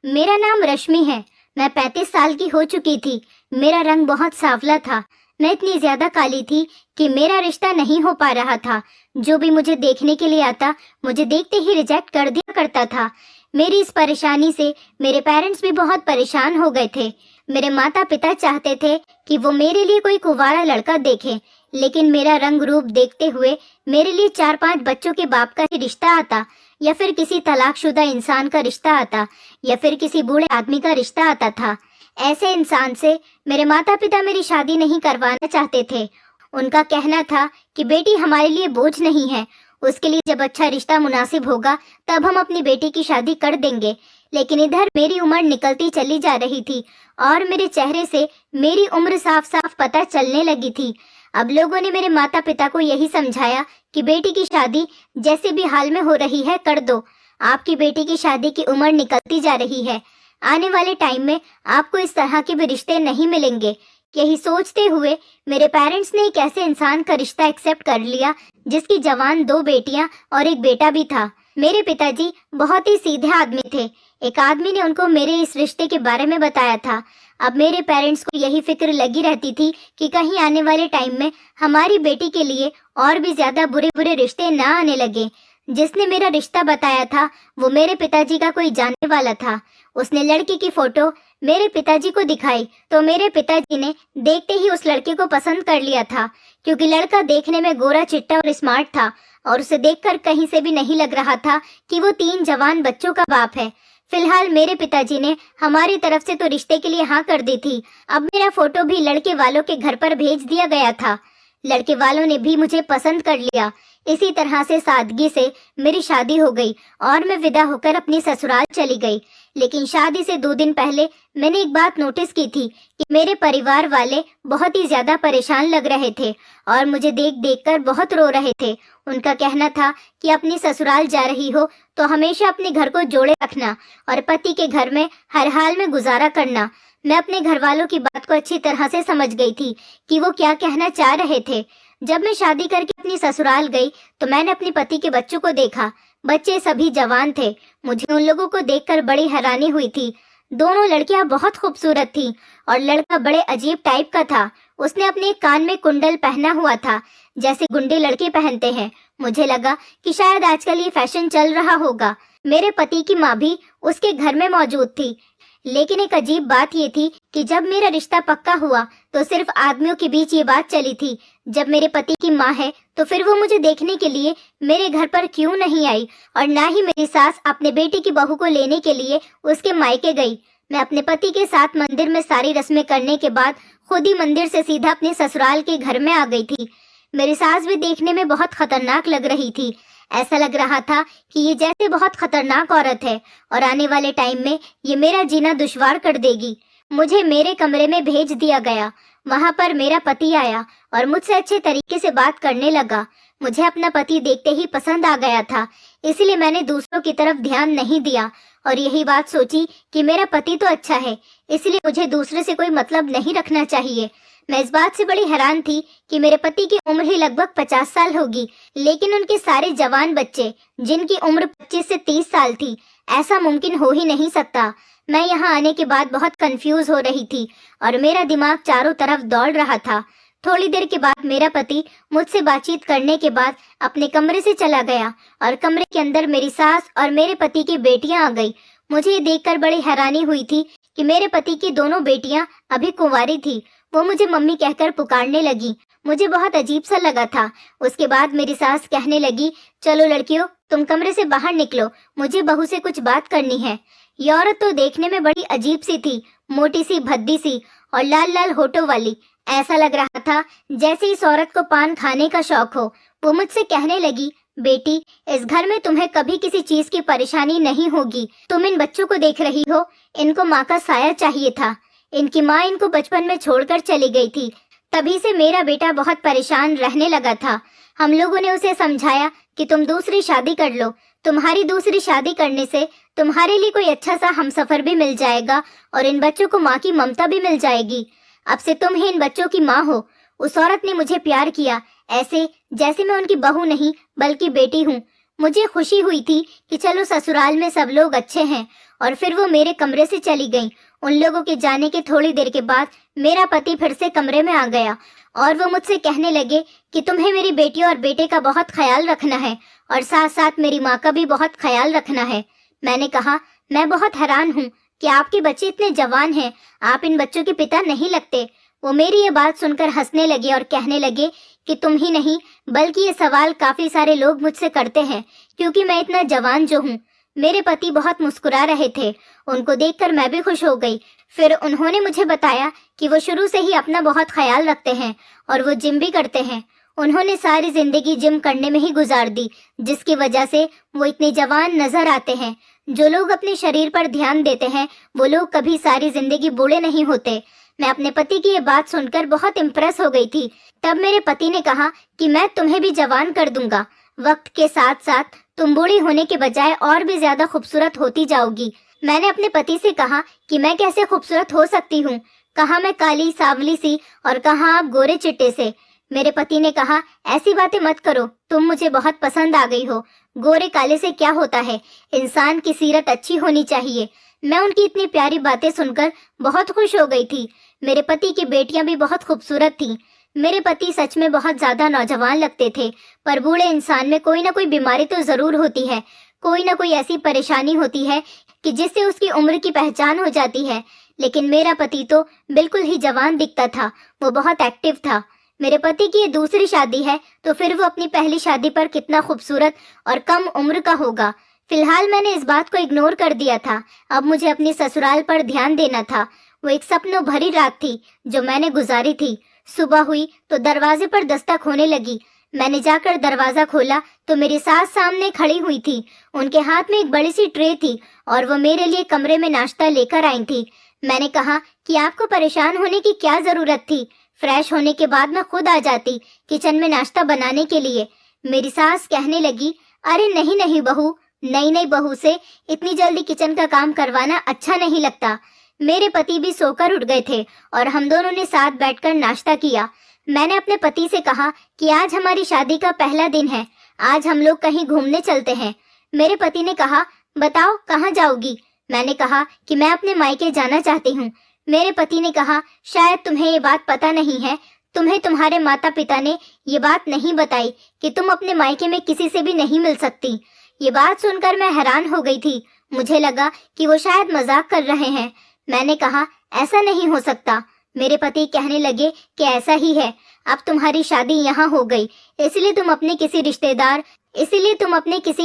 मेरा नाम रश्मि है। मैं 35 साल की हो चुकी थी। मेरा रंग बहुत सांवला था। मैं इतनी ज्यादा काली थी कि मेरा रिश्ता नहीं हो पा रहा था। जो भी मुझे देखने के लिए आता, मुझे देखते ही रिजेक्ट कर दिया करता था। मेरी इस परेशानी से मेरे पेरेंट्स भी बहुत परेशान हो गए थे। मेरे माता पिता चाहते थे कि वो मेरे लिए कोई कुंवारा लड़का देखें, लेकिन मेरा रंग रूप देखते हुए मेरे लिए 4-5 बच्चों के बाप का ही रिश्ता आता, या फिर किसी तलाकशुदा इंसान का रिश्ता आता, या फिर किसी बूढ़े आदमी का रिश्ता आता था। ऐसे इंसान से मेरे माता पिता मेरी शादी नहीं करवाना चाहते थे। उनका कहना था कि बेटी हमारे लिए बोझ नहीं है, उसके लिए जब अच्छा रिश्ता मुनासिब होगा तब हम अपनी बेटी की शादी कर देंगे। लेकिन इधर मेरी उम्र निकलती चली जा रही थी और मेरे चेहरे से मेरी उम्र साफ साफ पता चलने लगी थी। अब लोगों ने मेरे माता पिता को यही समझाया कि बेटी की शादी जैसे भी हाल में हो रही है कर दो। आपकी बेटी की शादी की उम्र निकलती जा रही है, आने वाले टाइम में आपको इस तरह के भी रिश्ते नहीं मिलेंगे। यही सोचते हुए मेरे पेरेंट्स ने एक ऐसे इंसान का रिश्ता एक्सेप्ट कर लिया जिसकी जवान 2 बेटियां और एक बेटा भी था। मेरे पिताजी बहुत ही सीधे आदमी थे। एक आदमी ने उनको मेरे इस रिश्ते के बारे में बताया था। अब मेरे पेरेंट्स को यही फिक्र लगी रहती थी कि कहीं आने वाले टाइम में हमारी बेटी के लिए और भी ज्यादा बुरे बुरे रिश्ते ना आने लगे। जिसने मेरा रिश्ता बताया था वो मेरे पिताजी का कोई जानने वाला था। उसने लड़की की फोटो मेरे पिताजी को दिखाई तो मेरे पिताजी ने देखते ही उस लड़के को पसंद कर लिया था, क्योंकि लड़का देखने में गोरा चिट्टा और स्मार्ट था और उसे देखकर कहीं से भी नहीं लग रहा था कि वो 3 जवान बच्चों का बाप है। फिलहाल मेरे पिताजी ने हमारी तरफ से तो रिश्ते के लिए हाँ कर दी थी। अब मेरा फोटो भी लड़के वालों के घर पर भेज दिया गया था। लड़के वालों ने भी मुझे पसंद कर लिया। इसी तरह से सादगी से मेरी शादी हो गई और मैं विदा होकर अपनी ससुराल चली गई। लेकिन शादी से 2 दिन पहले मैंने एक बात नोटिस की थी कि मेरे परिवार वाले बहुत ही ज्यादा परेशान लग रहे थे और मुझे देख देख कर बहुत रो रहे थे। उनका कहना था कि अपनी ससुराल जा रही हो तो हमेशा अपने घर को जोड़े रखना और पति के घर में हर हाल में गुजारा करना। मैं अपने घर वालों की बात को अच्छी तरह से समझ गई थी कि वो क्या कहना चाह रहे थे। जब मैं शादी करके अपनी ससुराल गई तो मैंने अपने पति के बच्चों को देखा। बच्चे सभी जवान थे। मुझे उन लोगों को देखकर बड़ी हैरानी हुई थी। दोनों लड़कियां बहुत खूबसूरत थीं और लड़का बड़े अजीब टाइप का था। उसने अपने कान में कुंडल पहना हुआ था जैसे गुंडे लड़के पहनते हैं। मुझे लगा कि शायद आजकल ये फैशन चल रहा होगा। मेरे पति की माँ भी उसके घर में मौजूद थी। लेकिन एक अजीब बात ये थी कि जब मेरा रिश्ता पक्का हुआ तो सिर्फ आदमियों के बीच ये बात चली थी। जब मेरे पति की माँ है तो फिर वो मुझे देखने के लिए मेरे घर पर क्यों नहीं आई, और ना ही मेरी सास अपने बेटी की बहू को लेने के लिए उसके मायके गई। मैं अपने पति के साथ मंदिर में सारी रस्में करने के बाद खुद ही मंदिर से सीधा अपने ससुराल के घर में आ गई थी। मेरी सास भी देखने में बहुत खतरनाक लग रही थी। ऐसा लग रहा था कि ये जैसे बहुत खतरनाक औरत है और आने वाले टाइम में ये मेरा जीना दुश्वार कर देगी। मुझे मेरे कमरे में भेज दिया गया। वहां पर मेरा पति आया और मुझसे अच्छे तरीके से बात करने लगा। मुझे अपना पति देखते ही पसंद आ गया था, इसलिए मैंने दूसरों की तरफ ध्यान नहीं दिया और यही बात सोची कि मेरा पति तो अच्छा है, इसलिए मुझे दूसरे से कोई मतलब नहीं रखना चाहिए। मैं इस बात से बड़ी हैरान थी कि मेरे पति की उम्र ही लगभग 50 साल होगी, लेकिन उनके सारे जवान बच्चे जिनकी उम्र 25 से 30 साल थी। ऐसा मुमकिन हो ही नहीं सकता। मैं यहाँ आने के बाद बहुत कंफ्यूज हो रही थी और मेरा दिमाग चारों तरफ दौड़ रहा था। थोड़ी देर के बाद मेरा पति मुझसे बातचीत करने के बाद अपने कमरे से चला गया और कमरे के अंदर मेरी सास और मेरे पति की बेटियां आ गई। मुझे ये देखकर बड़ी हैरानी हुई थी कि मेरे पति की दोनों बेटियां अभी कुंवारी थी। वो मुझे मम्मी कहकर पुकारने लगी। मुझे बहुत अजीब सा लगा था। उसके बाद मेरी सास कहने लगी, चलो लड़कियों तुम कमरे से बाहर निकलो, मुझे बहू से कुछ बात करनी है। ये औरत तो देखने में बड़ी अजीब सी थी, मोटी सी भद्दी सी और लाल लाल होठों वाली। ऐसा लग रहा था जैसे इस औरत को पान खाने का शौक हो। वो मुझसे कहने लगी, बेटी इस घर में तुम्हें कभी किसी चीज की परेशानी नहीं होगी। तुम इन बच्चों को देख रही हो, इनको माँ का साया चाहिए था। इनकी माँ इनको बचपन में छोड़कर चली गई थी। तभी से मेरा बेटा बहुत परेशान रहने लगा था। हम लोगों ने उसे समझाया कि तुम दूसरी शादी कर लो। तुम्हारी दूसरी शादी करने से तुम्हारे लिए कोई अच्छा सा हमसफर भी मिल जाएगा और इन बच्चों को माँ की ममता भी मिल जाएगी। अब से तुम ही इन बच्चों की माँ हो। उस औरत ने मुझे प्यार किया, ऐसे जैसे मैं उनकी बहू नहीं बल्कि बेटी हूँ। मुझे खुशी हुई थी कि चलो ससुराल में सब लोग अच्छे हैं। और फिर वो मेरे कमरे से चली गई। उन लोगों के जाने के थोड़ी देर के बाद मेरा पति फिर से कमरे में आ गया और वो मुझसे कहने लगे कि तुम्हें मेरी बेटी और बेटे का बहुत ख्याल रखना है और साथ साथ मेरी माँ का भी बहुत ख्याल रखना है। मैंने कहा, मैं बहुत हैरान हूँ कि आपके बच्चे इतने जवान हैं, आप इन बच्चों के पिता नहीं लगते। वो मेरी ये बात सुनकर हंसने लगे और कहने लगे कि तुम ही नहीं बल्कि ये सवाल काफी सारे लोग मुझसे करते हैं क्योंकि मैं इतना जवान जो हूँ। मेरे पति बहुत मुस्कुरा रहे थे। उनको देखकर मैं भी खुश हो गई। फिर उन्होंने मुझे बताया कि वो शुरू से ही अपना बहुत ख्याल रखते हैं और वो जिम भी करते हैं। उन्होंने सारी जिंदगी जिम करने में ही गुजार दी, जिसकी वजह से वो इतने जवान नजर आते हैं। जो लोग अपने शरीर पर ध्यान देते हैं वो लोग कभी सारी जिंदगी बूढ़े नहीं होते। मैं अपने पति की ये बात सुनकर बहुत इम्प्रेस हो गई थी। तब मेरे पति ने कहा कि मैं तुम्हें भी जवान कर दूंगा। वक्त के साथ साथ तुम बूढ़ी होने के बजाय और भी ज्यादा खूबसूरत होती जाओगी। मैंने अपने पति से कहा कि मैं कैसे खूबसूरत हो सकती हूँ, कहा मैं काली सांवली सी और कहा आप गोरे चिट्टे से। मेरे पति ने कहा, ऐसी बातें मत करो, तुम मुझे बहुत पसंद आ गई हो। गोरे काले से क्या होता है, इंसान की सीरत अच्छी होनी चाहिए। मैं उनकी इतनी प्यारी बातें सुनकर बहुत खुश हो गई थी। मेरे पति की बेटियां भी बहुत खूबसूरत थीं। मेरे पति सच में बहुत ज्यादा नौजवान लगते थे, पर बूढ़े इंसान में कोई ना कोई बीमारी तो जरूर होती है, कोई ना कोई ऐसी परेशानी होती है कि जिससे उसकी उम्र की पहचान हो जाती है। लेकिन मेरा पति तो बिल्कुल ही जवान दिखता था, वो बहुत एक्टिव था। मेरे पति की ये दूसरी शादी है तो फिर वो अपनी पहली शादी पर कितना खूबसूरत और कम उम्र का होगा। फिलहाल मैंने इस बात को इग्नोर कर दिया था। अब मुझे अपनी ससुराल पर ध्यान देना था। वो एक सपनों भरी रात थी जो मैंने गुजारी थी। सुबह हुई तो दरवाजे पर दस्तक होने लगी। मैंने जाकर दरवाजा खोला तो मेरी सास सामने खड़ी हुई थी। उनके हाथ में एक बड़ी सी ट्रे थी और वो मेरे लिए कमरे में नाश्ता लेकर आई थी। मैंने कहा कि आपको परेशान होने की क्या जरूरत थी, फ्रेश होने के बाद मैं खुद आ जाती किचन में नाश्ता बनाने के लिए। मेरी सास कहने लगी, अरे नहीं नहीं बहू, नई नई बहू से इतनी जल्दी किचन का काम करवाना अच्छा नहीं लगता। मेरे पति भी सोकर उठ गए थे और हम दोनों ने साथ बैठकर नाश्ता किया। मैंने अपने पति से कहा कि आज हमारी शादी का पहला दिन है, आज हम लोग कहीं घूमने चलते हैं। मेरे पति ने कहा, बताओ कहाँ जाओगी? मैंने कहा कि मैं अपने मायके जाना चाहती हूँ। मेरे पति ने कहा, शायद तुम्हें ये बात पता नहीं है, तुम्हें तुम्हारे माता पिता ने ये बात नहीं बताई कि तुम अपने मायके में किसी से भी नहीं मिल सकती। ये बात सुनकर मैं हैरान हो गई थी। मुझे लगा कि वो शायद मजाक कर रहे हैं। मैंने कहा, ऐसा नहीं हो सकता। मेरे पति कहने लगे कि ऐसा ही है, अब तुम्हारी शादी यहाँ हो गई, इसलिए तुम अपने किसी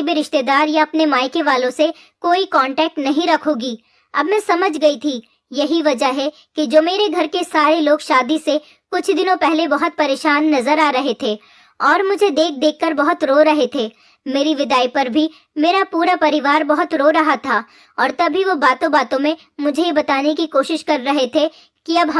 भी रिश्तेदार या अपने मायके वालों से कोई कांटेक्ट नहीं रखोगी। अब मैं समझ गई थी, यही वजह है कि जो मेरे घर के सारे लोग शादी से कुछ दिनों पहले बहुत परेशान नजर आ रहे थे और मुझे देख देख कर बहुत रो रहे थे। मेरी विदाई पर भी मेरा पूरा परिवार बहुत रो रहा था और तभी वो बातों बातों में मुझे ये बताने की कोशिश कर रहे थे कि अब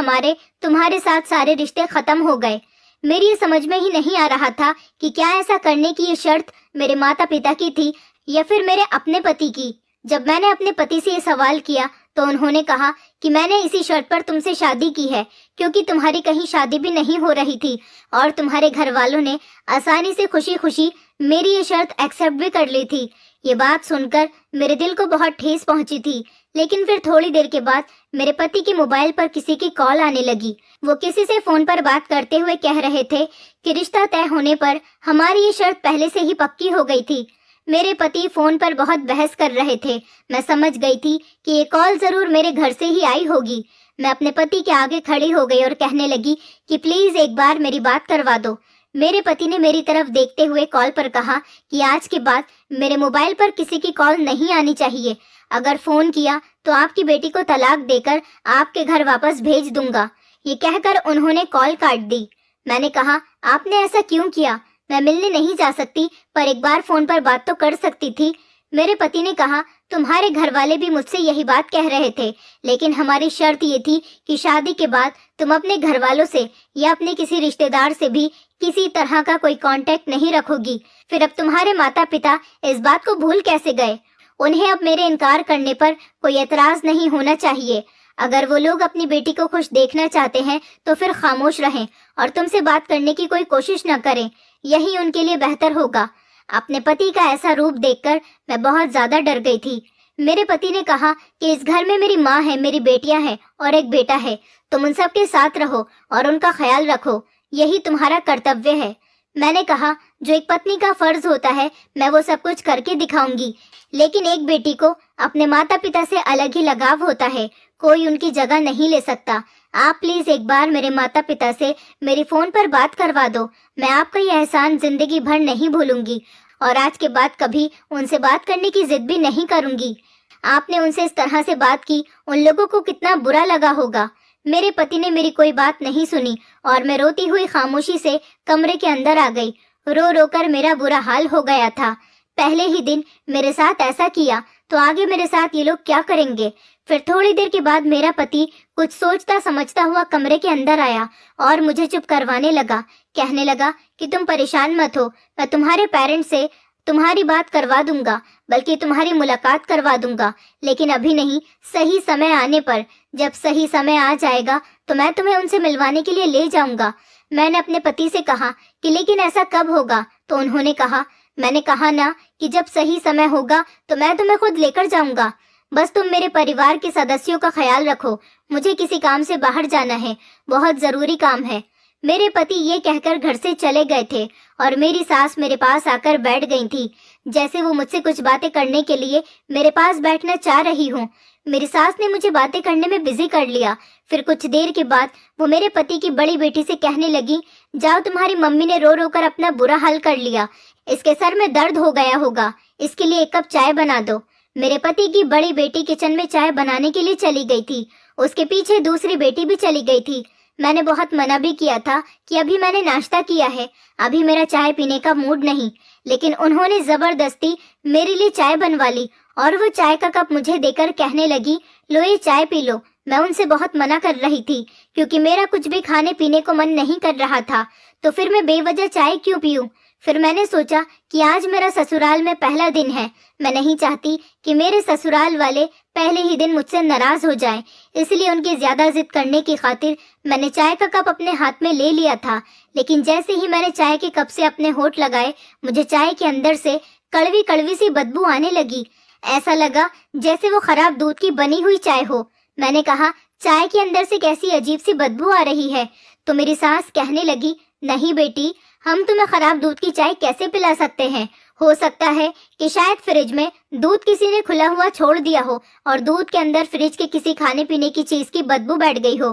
तुम्हारे साथ सारे रिश्ते खत्म हो गए। मेरी ये समझ में ही नहीं आ रहा था कि क्या ऐसा करने की ये शर्त मेरे माता पिता की थी या फिर मेरे अपने पति की। जब मैंने अपने पति से ये सवाल किया तो उन्होंने कहा कि मैंने इसी शर्त पर तुमसे शादी की है क्योंकि तुम्हारी कहीं शादी भी नहीं हो रही थी और तुम्हारे घर वालों ने आसानी से खुशी खुशी मेरी ये शर्त एक्सेप्ट भी कर ली थी। ये बात सुनकर मेरे दिल को बहुत ठेस पहुंची थी। लेकिन फिर थोड़ी देर के बाद मेरे पति के मोबाइल पर किसी की कॉल आने लगी। वो किसी से फोन पर बात करते हुए कह रहे थे कि रिश्ता तय होने पर हमारी ये शर्त पहले से ही पक्की हो गई थी। मेरे पति फोन पर बहुत बहस कर रहे थे। मैं समझ गई थी कि ये कॉल जरूर मेरे घर से ही आई होगी। मैं अपने पति के आगे खड़ी हो गई और कहने लगी कि प्लीज एक बार मेरी बात करवा दो। मेरे पति ने मेरी तरफ देखते हुए कॉल पर कहा कि आज के बाद मेरे मोबाइल पर किसी की कॉल नहीं आनी चाहिए। अगर फोन किया तो आपकी बेटी को तलाक देकर आपके घर वापस भेज दूंगा। ये कहकर उन्होंने कॉल काट दी। मैंने कहा, आपने ऐसा क्यों किया? मैं मिलने नहीं जा सकती पर एक बार फोन पर बात तो कर सकती थी। मेरे पति ने कहा, तुम्हारे घर वाले भी मुझसे यही बात कह रहे थे, लेकिन हमारी शर्त ये थी कि शादी के बाद तुम अपने घर वालों से या अपने किसी रिश्तेदार से भी किसी तरह का कोई कांटेक्ट नहीं रखोगी। फिर अब तुम्हारे माता पिता इस बात को भूल कैसे गए? उन्हें अब मेरे इनकार करने पर कोई एतराज नहीं होना चाहिए। अगर वो लोग अपनी बेटी को खुश देखना चाहते हैं तो फिर खामोश रहें और तुमसे बात करने की कोई कोशिश न करें, यही उनके लिए बेहतर होगा। अपने पति का ऐसा रूप देखकर मैं बहुत ज्यादा डर गई थी। मेरे पति ने कहा कि इस घर में मेरी माँ है, मेरी बेटियां हैं और एक बेटा है। तुम उन सब के साथ रहो और उनका ख्याल रखो, यही तुम्हारा कर्तव्य है। मैंने कहा, जो एक पत्नी का फर्ज होता है मैं वो सब कुछ करके दिखाऊंगी, लेकिन एक बेटी को अपने माता पिता से अलग ही लगाव होता है, कोई उनकी जगह नहीं ले सकता। आप प्लीज एक बार मेरे माता पिता से मेरी फोन पर बात करवा दो। मैं आपका ये एहसान जिंदगी भर नहीं भूलूंगी और आज के बाद कभी उनसे बात करने की जिद भी नहीं करूंगी। आपने उनसे इस तरह से बात की, उन लोगों को कितना बुरा लगा होगा। मेरे पति ने मेरी कोई बात नहीं सुनी और मैं रोती हुई खामोशी से कमरे के अंदर आ गई। रो रो कर मेरा बुरा हाल हो गया था। पहले ही दिन मेरे साथ ऐसा किया तो आगे मेरे साथ ये लोग क्या करेंगे। फिर थोड़ी देर के बाद मेरा पति कुछ सोचता समझता हुआ कमरे के अंदर आया और मुझे चुप करवाने लगा। कहने लगा कि तुम परेशान मत हो, मैं तुम्हारे पेरेंट्स से तुम्हारी बात करवा दूंगा, बल्कि तुम्हारी मुलाकात करवा दूंगा, लेकिन अभी नहीं, सही समय आने पर। जब सही समय आ जाएगा तो मैं तुम्हें उनसे मिलवाने के लिए ले जाऊंगा। मैंने अपने पति से कहा कि लेकिन ऐसा कब होगा? तो उन्होंने कहा, मैंने कहा ना कि जब सही समय होगा तो मैं तुम्हें खुद लेकर जाऊंगा। बस तुम मेरे परिवार के सदस्यों का ख्याल रखो, मुझे किसी काम से बाहर जाना है, बहुत जरूरी काम है। मेरे पति ये कहकर घर से चले गए थे और मेरी सास मेरे पास आकर बैठ गई थी, जैसे वो मुझसे कुछ बातें करने के लिए मेरे पास बैठना चाह रही हूँ। मेरी सास ने मुझे बातें करने में बिजी कर लिया। फिर कुछ देर के बाद वो मेरे पति की बड़ी बेटी से कहने लगी, जाओ, तुम्हारी मम्मी ने रो रो कर अपना बुरा हाल कर लिया, इसके सर में दर्द हो गया होगा, इसके लिए एक कप चाय बना दो। मेरे पति की बड़ी बेटी किचन में चाय बनाने के लिए चली गई थी, उसके पीछे दूसरी बेटी भी चली गई थी। मैंने बहुत मना भी किया था कि अभी मैंने नाश्ता किया है, अभी मेरा चाय पीने का मूड नहीं, लेकिन उन्होंने जबरदस्ती मेरे लिए चाय बनवा ली और वो चाय का कप मुझे देकर कहने लगी, लो ये चाय पी लो। मैं उनसे बहुत मना कर रही थी क्योंकि मेरा कुछ भी खाने पीने को मन नहीं कर रहा था, तो फिर मैं बेवजह चाय क्यों पीऊं। फिर मैंने सोचा कि आज मेरा ससुराल में पहला दिन है, मैं नहीं चाहती कि मेरे ससुराल वाले पहले ही दिन मुझसे नाराज हो जाएं, इसलिए उनकी ज्यादा जिद करने की खातिर मैंने चाय का कप अपने हाथ में ले लिया था। लेकिन जैसे ही मैंने चाय के कप से अपने होंठ लगाए, मुझे चाय के अंदर से कड़वी कड़वी सी बदबू आने लगी। ऐसा लगा जैसे वो खराब दूध की बनी हुई चाय हो। मैंने कहा, चाय के अंदर से कैसी अजीब सी बदबू आ रही है? तो मेरी सास कहने लगी, नहीं बेटी, हम तुम्हें खराब दूध की चाय कैसे पिला सकते हैं? हो सकता है कि शायद फ्रिज में दूध किसी ने खुला हुआ छोड़ दिया हो और दूध के अंदर फ्रिज के किसी खाने पीने की चीज की बदबू बैठ गई हो।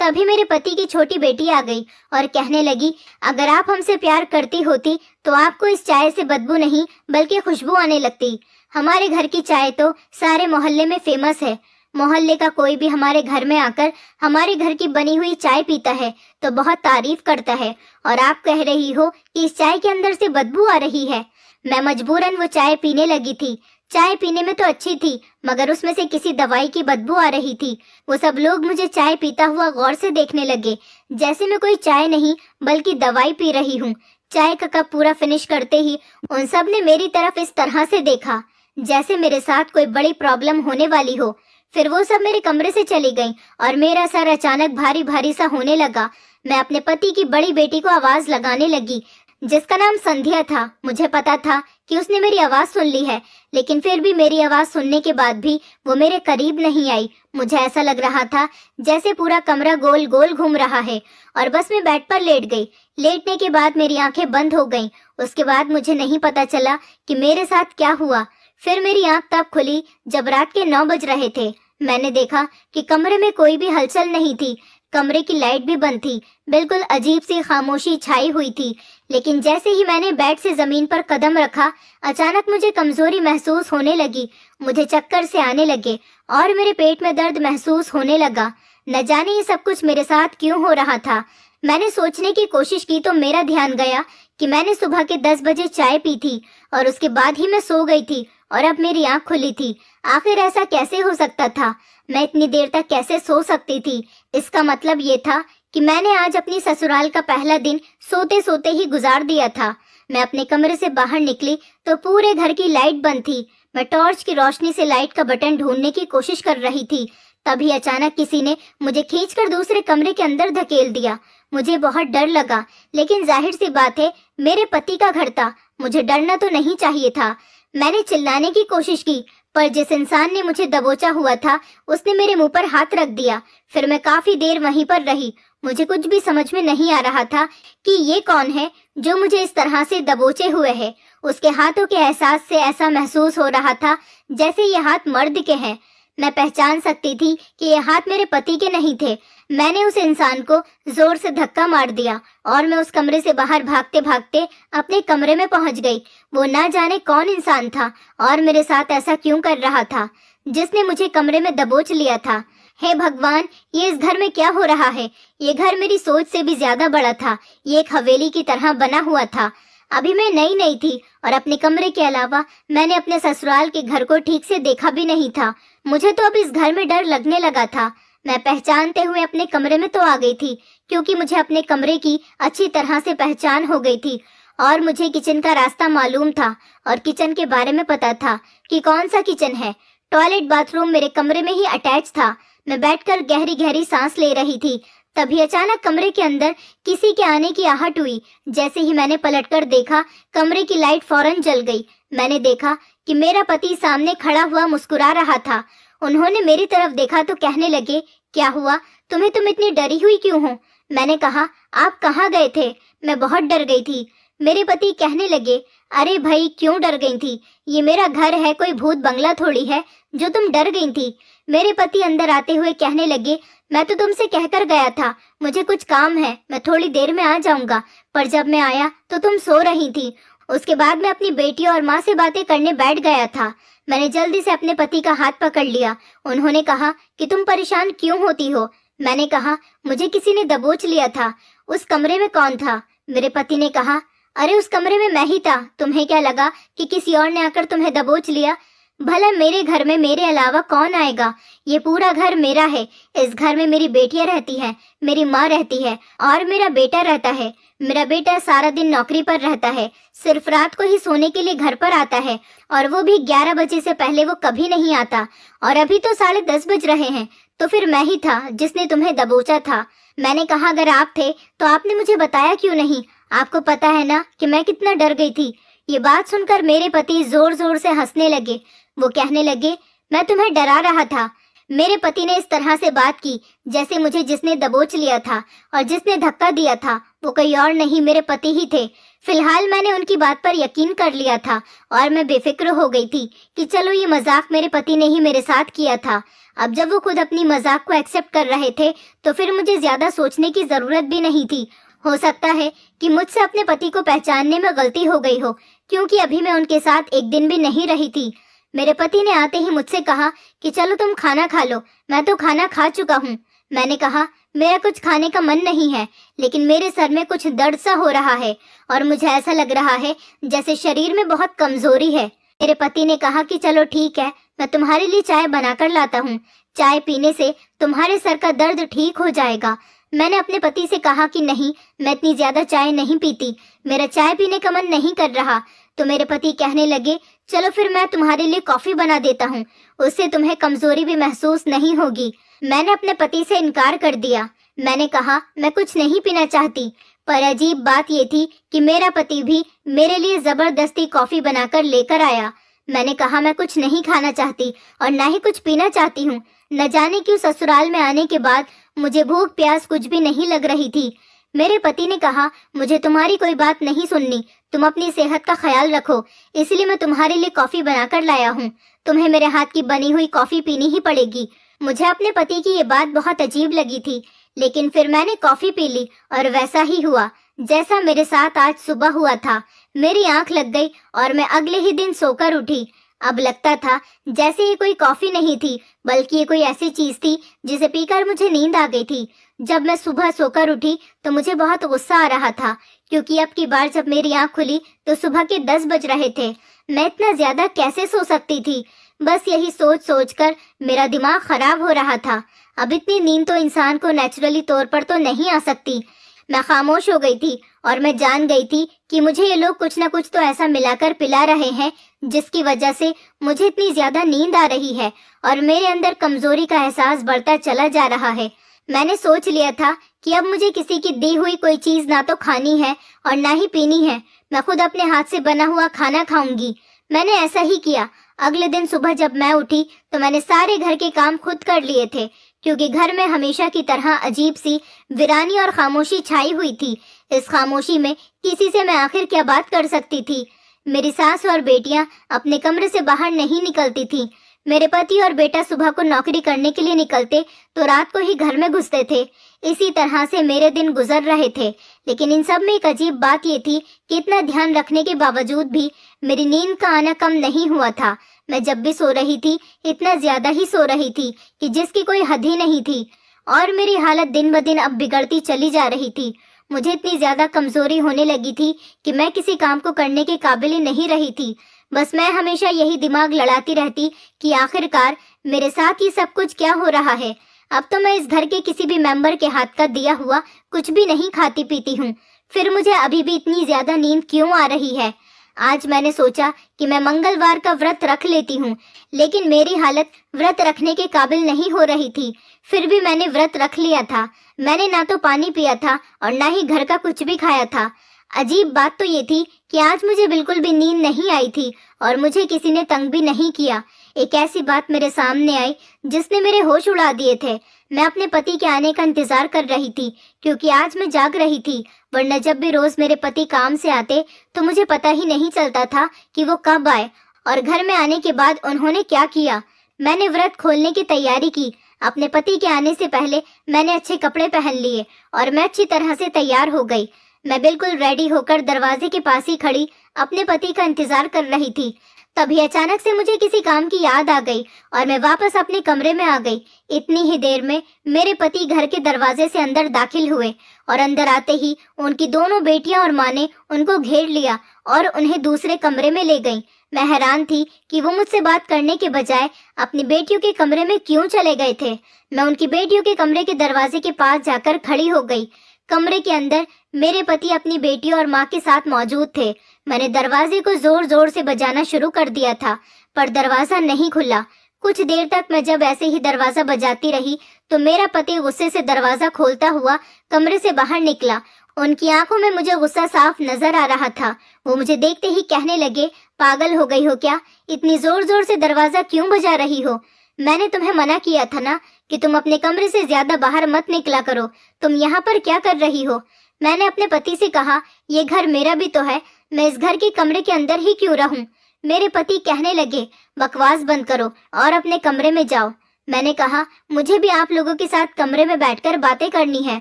तभी मेरे पति की छोटी बेटी आ गई और कहने लगी, अगर आप हमसे प्यार करती होती तो आपको इस चाय से बदबू नहीं बल्कि खुशबू आने लगती। हमारे घर की चाय तो सारे मोहल्ले में फेमस है। मोहल्ले का कोई भी हमारे घर में आकर हमारे घर की बनी हुई चाय पीता है तो बहुत तारीफ करता है, और आप कह रही हो कि इस चाय के अंदर से बदबू आ रही है। मैं मजबूरन वो चाय पीने लगी थी। चाय पीने में तो अच्छी थी, मगर उसमें से किसी दवाई की बदबू आ रही थी। वो सब लोग मुझे चाय पीता हुआ गौर से देखने लगे, जैसे मैं कोई चाय नहीं बल्कि दवाई पी रही हूँ। चाय का कप पूरा फिनिश करते ही उन सब ने मेरी तरफ इस तरह से देखा जैसे मेरे साथ कोई बड़ी प्रॉब्लम होने वाली हो। फिर वो सब मेरे कमरे से चली गईं और मेरा सर अचानक भारी भारी सा होने लगा। मैं अपने पति की बड़ी बेटी को आवाज लगाने लगी, जिसका नाम संध्या था। मुझे पता था कि उसने मेरी आवाज सुन ली है, लेकिन फिर भी मेरी आवाज सुनने के बाद भी वो मेरे करीब नहीं आई। मुझे ऐसा लग रहा था जैसे पूरा कमरा गोल गोल घूम रहा है, और बस मैं बेड पर लेट गई। लेटने के बाद मेरी आंखें बंद हो गईं। उसके बाद मुझे नहीं पता चला कि मेरे साथ क्या हुआ। फिर मेरी आंख तब खुली जब रात के 9 बज रहे थे। मैंने देखा कि कमरे में कोई भी हलचल नहीं थी, कमरे की लाइट भी बंद थी, बिल्कुल अजीब सी खामोशी छाई हुई थी। लेकिन जैसे ही मैंने बेड से जमीन पर कदम रखा, अचानक मुझे कमजोरी महसूस होने लगी। मुझे चक्कर से आने लगे और मेरे पेट में दर्द महसूस होने लगा। न जाने ये सब कुछ मेरे साथ क्यों हो रहा था। मैंने सोचने की कोशिश की तो मेरा ध्यान गया कि मैंने सुबह के 10 बजे चाय पी थी और उसके बाद ही मैं सो गई थी और अब मेरी आंख खुली थी। आखिर ऐसा कैसे हो सकता था? मैं इतनी देर तक कैसे सो सकती थी? इसका मतलब ये था कि मैंने आज अपनी ससुराल का पहला दिन सोते सोते ही गुजार दिया था। मैं अपने कमरे से बाहर निकली तो पूरे घर की लाइट बंद थी। मैं टॉर्च की रोशनी से लाइट का बटन ढूंढने की कोशिश कर रही थी। तभी अचानक किसी ने मुझे खींचकर दूसरे कमरे के अंदर धकेल दिया। मुझे बहुत डर लगा, लेकिन जाहिर सी बात है मेरे पति का घर था मुझे डरना तो नहीं चाहिए था। मैंने चिल्लाने की कोशिश की, पर जिस इंसान ने मुझे दबोचा हुआ था उसने मेरे मुंह पर हाथ रख दिया। फिर मैं काफी देर वहीं पर रही। मुझे कुछ भी समझ में नहीं आ रहा था कि ये कौन है जो मुझे इस तरह से दबोचे हुए है। उसके हाथों के एहसास से ऐसा महसूस हो रहा था जैसे ये हाथ मर्द के हैं। मैं पहचान सकती थी कि ये हाथ मेरे पति के नहीं थे। मैंने उस इंसान को जोर से धक्का मार दिया और मैं उस कमरे से बाहर भागते भागते अपने कमरे में पहुंच गई। वो ना जाने कौन इंसान था और मेरे साथ ऐसा क्यों कर रहा था, जिसने मुझे कमरे में दबोच लिया था। हे भगवान, ये इस घर में क्या हो रहा है? ये घर मेरी सोच से भी ज्यादा बड़ा था। ये एक हवेली की तरह बना हुआ था। अभी मैं नई नई थी और अपने कमरे के अलावा मैंने अपने ससुराल के घर को ठीक से देखा भी नहीं था। मुझे तो अब इस घर में डर लगने लगा था। मैं पहचानते हुए अपने कमरे में तो आ गई थी, क्योंकि मुझे अपने कमरे की अच्छी तरह से पहचान हो गई थी और मुझे किचन का रास्ता मालूम था और किचन के बारे में पता था कि कौन सा किचन है। टॉयलेट बाथरूम मेरे कमरे में ही अटैच था। मैं बैठकर गहरी गहरी सांस ले रही थी। तभी अचानक कमरे के अंदर किसी के आने की आहट हुई। जैसे ही मैंने पलटकर देखा, कमरे की लाइट फौरन जल गई। मैंने देखा कि मेरा पति सामने खड़ा हुआ मुस्कुरा रहा था। उन्होंने मेरी तरफ देखा तो कहने लगे, क्या हुआ तुम्हें, तुम इतनी डरी हुई क्यों हो? मैंने कहा, आप कहाँ गए थे? मैं बहुत डर गई थी। मेरे पति कहने लगे, अरे भाई क्यों डर गई थी? ये मेरा घर है, कोई भूत बंगला थोड़ी है जो तुम डर गई थी। मेरे पति अंदर आते हुए कहने लगे, मैं तो तुमसे कहकर गया था मुझे कुछ काम है, मैं थोड़ी देर में आ जाऊंगा, पर जब मैं आया तो तुम सो रही थी। उसके बाद मैं अपनी बेटी और माँ से बातें करने बैठ गया था। मैंने जल्दी से अपने पति का हाथ पकड़ लिया। उन्होंने कहा कि तुम परेशान क्यों होती हो? मैंने कहा, मुझे किसी ने दबोच लिया था। उस कमरे में कौन था? मेरे पति ने कहा, अरे उस कमरे में मैं ही था। तुम्हें क्या लगा कि किसी और ने आकर तुम्हें दबोच लिया? भला मेरे घर में मेरे अलावा कौन आएगा? ये पूरा घर मेरा है। इस घर में मेरी बेटियां रहती हैं, मेरी माँ रहती है और मेरा बेटा रहता है। मेरा बेटा सारा दिन नौकरी पर रहता है, सिर्फ रात को ही सोने के लिए घर पर आता है और वो भी 11 बजे से पहले वो कभी नहीं आता। और अभी तो 10:30 बज रहे हैं। तो फिर मैं ही था जिसने तुम्हें दबोचा था। मैंने कहा, अगर आप थे तो आपने मुझे बताया क्यों नहीं? आपको पता है ना कि मैं कितना डर गई थी। ये बात सुनकर मेरे पति जोर जोर से हंसने लगे। वो कहने लगे, मैं तुम्हें डरा रहा था। मेरे पति ने इस तरह से बात की जैसे मुझे जिसने दबोच लिया था और जिसने धक्का दिया था वो कोई और नहीं, मेरे पति ही थे। फिलहाल मैंने उनकी बात पर यकीन कर लिया था और मैं बेफिक्र हो गई थी कि चलो ये मजाक मेरे पति ने ही मेरे साथ किया था। अब जब वो खुद अपनी मजाक को एक्सेप्ट कर रहे थे तो फिर मुझे ज्यादा सोचने की जरूरत भी नहीं थी। हो सकता है कि मुझसे अपने पति को पहचानने में गलती हो गई हो, क्योंकि अभी मैं उनके साथ एक दिन भी नहीं रही थी। मेरे पति ने आते ही मुझसे कहा कि चलो तुम खाना खा लो। मैं तो खाना खा चुका हूँ। मैंने कहा, मेरा कुछ खाने का मन नहीं है, लेकिन मेरे सर में कुछ दर्द सा हो रहा है और मुझे ऐसा लग रहा है जैसे शरीर में बहुत कमजोरी है। मेरे पति ने कहा कि चलो ठीक है, मैं तुम्हारे लिए चाय बनाकर लाता हूँ। चाय पीने से तुम्हारे सर का दर्द ठीक हो जाएगा। मैंने अपने पति से कहा कि नहीं, मैं इतनी ज्यादा चाय नहीं पीती, मेरा चाय पीने का मन नहीं कर रहा। तो मेरे पति कहने लगे, चलो फिर मैं तुम्हारे लिए कॉफी बना देता हूँ, उससे तुम्हें कमजोरी भी महसूस नहीं होगी। मैंने अपने पति से इनकार कर दिया। मैंने कहा, मैं कुछ नहीं पीना चाहती। पर अजीब बात ये थी कि मेरा पति भी मेरे लिए जबरदस्ती कॉफी बनाकर लेकर आया। मैंने कहा, मैं कुछ नहीं खाना चाहती और ना ही कुछ पीना चाहती हूँ। न जाने क्यों ससुराल में आने के बाद मुझे भूख प्यास कुछ भी नहीं लग रही थी। मेरे पति ने कहा, मुझे तुम्हारी कोई बात नहीं सुननी, तुम अपनी सेहत का ख्याल रखो, इसलिए मैं तुम्हारे लिए कॉफी बनाकर लाया हूँ। तुम्हें मेरे हाथ की बनी हुई कॉफी पीनी ही पड़ेगी। मुझे अपने पति की ये बात बहुत अजीब लगी थी, लेकिन फिर मैंने कॉफी पी ली और वैसा ही हुआ जैसा मेरे साथ आज सुबह हुआ था। मेरी आंख लग गई और मैं अगले ही दिन सोकर उठी। अब लगता था जैसे ये कोई कॉफी नहीं थी, बल्कि ये कोई ऐसी चीज थी जिसे पीकर मुझे नींद आ गई थी। जब मैं सुबह सोकर उठी तो मुझे बहुत गुस्सा आ रहा था, क्योंकि अब की बार जब मेरी आंख खुली तो सुबह के 10 बज रहे थे। मैं इतना ज्यादा कैसे सो सकती थी? बस यही सोच सोच कर मेरा दिमाग खराब हो रहा था। अब इतनी नींद तो इंसान को नेचुरली तौर पर तो नहीं आ सकती। मैं खामोश हो गई थी और मैं जान गई थी कि मुझे ये लोग कुछ न कुछ तो ऐसा मिलाकर पिला रहे हैं जिसकी वजह से मुझे इतनी ज्यादा नींद आ रही है और मेरे अंदर कमजोरी का एहसास बढ़ता चला जा रहा है। मैंने सोच लिया था कि अब मुझे किसी की दी हुई कोई चीज ना तो खानी है और ना ही पीनी है। मैं खुद अपने हाथ से बना हुआ खाना खाऊंगी। मैंने ऐसा ही किया। अगले दिन सुबह जब मैं उठी तो मैंने सारे घर के काम खुद कर लिए थे, क्योंकि घर में हमेशा की तरह अजीब सी वीरानी और खामोशी छाई हुई थी। इस खामोशी में किसी से मैं आखिर क्या बात कर सकती थी। मेरी सास और बेटियां अपने कमरे से बाहर नहीं निकलती थी। मेरे पति और बेटा सुबह को नौकरी करने के लिए निकलते तो रात को ही घर में घुसते थे। इसी तरह से मेरे दिन गुजर रहे थे। लेकिन इन सब में एक अजीब बात ये थी कि इतना ध्यान रखने के बावजूद भी मेरी नींद का आना कम नहीं हुआ था। मैं जब भी सो रही थी इतना ज्यादा ही सो रही थी कि जिसकी कोई हद ही नहीं थी, और मेरी हालत दिन ब दिन अब बिगड़ती चली जा रही थी। मुझे इतनी ज्यादा कमजोरी होने लगी थी कि मैं किसी काम को करने के काबिल ही नहीं रही थी। बस मैं हमेशा यही दिमाग लड़ाती रहती कि आखिरकार मेरे साथ ये सब कुछ क्या हो रहा है। अब तो मैं इस घर के किसी भी मेंबर के हाथ का दिया हुआ कुछ भी नहीं खाती पीती हूँ। फिर मुझे अभी भी इतनी ज्यादा नींद क्यों आ रही है? आज मैंने सोचा कि मैं मंगलवार का व्रत रख लेती हूँ, लेकिन मेरी हालत व्रत रखने के काबिल नहीं हो रही थी। फिर भी मैंने व्रत रख लिया था। मैंने ना तो पानी पिया था और ना ही घर का कुछ भी खाया था। अजीब बात तो ये थी कि आज मुझे बिल्कुल भी नींद नहीं आई थी और मुझे किसी ने तंग भी नहीं किया। एक ऐसी बात मेरे सामने आई जिसने मेरे होश उड़ा दिए थे। मैं अपने पति के आने का इंतजार कर रही थी, क्योंकि आज मैं जाग रही थी, वरना जब भी रोज मेरे पति काम से आते तो मुझे पता ही नहीं चलता था कि वो कब आए और घर में आने के बाद उन्होंने क्या किया। मैंने व्रत खोलने की तैयारी की। अपने पति के आने से पहले मैंने अच्छे कपड़े पहन लिए और मैं अच्छी तरह से तैयार हो गई। मैं बिल्कुल रेडी होकर दरवाजे के पास ही खड़ी अपने पति का इंतजार कर रही थी। तभी अचानक से मुझे किसी काम की याद आ गई और मैं वापस अपने कमरे में आ गई। इतनी ही देर में मेरे पति घर के दरवाजे से अंदर दाखिल हुए और अंदर आते ही उनकी दोनों बेटियां और माँ ने उनको घेर लिया और उन्हें दूसरे कमरे में ले गईं। मैं हैरान थी कि वो मुझसे बात करने के बजाय अपनी बेटियों के कमरे में क्यों चले गए थे। मैं उनकी बेटियों के कमरे के दरवाजे के पास जाकर खड़ी हो गई। कमरे के अंदर मेरे पति अपनी बेटियों और माँ के साथ मौजूद थे। मैंने दरवाजे को जोर जोर से बजाना शुरू कर दिया था, पर दरवाजा नहीं खुला। कुछ देर तक मैं जब ऐसे ही दरवाजा बजाती रही तो मेरा पति गुस्से से दरवाजा खोलता हुआ कमरे से बाहर निकला। उनकी आंखों में मुझे गुस्सा साफ नजर आ रहा था। वो मुझे देखते ही कहने लगे, पागल हो गई हो क्या? इतनी जोर जोर से दरवाजा क्यों बजा रही हो? मैंने तुम्हें मना किया था ना कि तुम अपने कमरे से ज्यादा बाहर मत निकला करो। तुम यहाँ पर क्या कर रही हो? मैंने अपने पति से कहा, ये घर मेरा भी तो है, मैं इस घर के कमरे के अंदर ही क्यों रहूं? मेरे पति कहने लगे, बकवास बंद करो और अपने कमरे में जाओ। मैंने कहा, मुझे भी आप लोगों के साथ कमरे में बैठकर बातें करनी है।